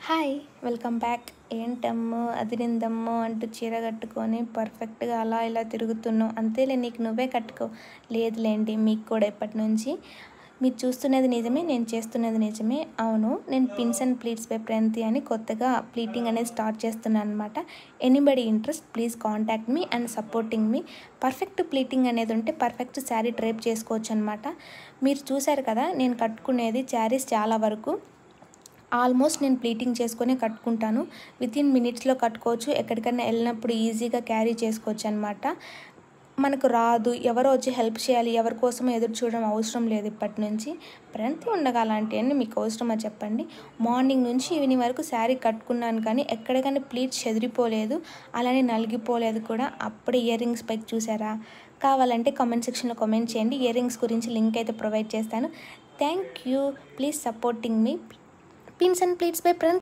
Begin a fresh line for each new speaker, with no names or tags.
Hi welcome back. ఏంటమ్మో అదిరిందమ్మో అంటూ చీర కట్టుకొని పర్ఫెక్ట్గా అలా ఇలా తిరుగుతున్నావు, అంతేలే నీకు నువ్వే కట్టుకో. లేదులేండి, మీకు కూడా ఇప్పటి నుంచి మీరు చూస్తున్నది నిజమే, నేను చేస్తున్నది నిజమే. అవును, నేను పిన్స్ అండ్ ప్లీట్స్ బై ప్రణతి అని కొత్తగా ప్లీటింగ్ అనేది స్టార్ట్ చేస్తున్నాను అనమాట. Anybody interest please contact me and supporting me. Perfect pleating అనేది ఉంటే పర్ఫెక్ట్ శారీ డ్రైప్ చేసుకోవచ్చు అనమాట. మీరు చూశారు కదా, నేను కట్టుకునేది శారీస్ చాలా వరకు ఆల్మోస్ట్ నేను ప్లీటింగ్ చేసుకొని కట్టుకుంటాను. వితిన్ మినిట్స్లో కట్టుకోవచ్చు, ఎక్కడికైనా వెళ్ళినప్పుడు ఈజీగా క్యారీ చేసుకోవచ్చు అనమాట. మనకు రాదు, ఎవరో వచ్చి హెల్ప్ చేయాలి, ఎవరి కోసం ఎదురు చూడడం అవసరం లేదు. ఇప్పటి నుంచి ప్రణతి ఉండగా అలాంటివన్నీ మీకు అవసరమా చెప్పండి. మార్నింగ్ నుంచి ఈవినింగ్ వరకు శారీ కట్టుకున్నాను, కానీ ఎక్కడికైనా ప్లీట్స్ చెదిరిపోలేదు, అలానే నలిగిపోలేదు కూడా. అప్పుడే ఇయర్ రింగ్స్ పైకి చూసారా? కావాలంటే కామెంట్ సెక్షన్లో కామెంట్ చేయండి, ఇయర్ రింగ్స్ గురించి లింక్ అయితే ప్రొవైడ్ చేస్తాను. Thank you, please supporting me. Pins and plates by Pran.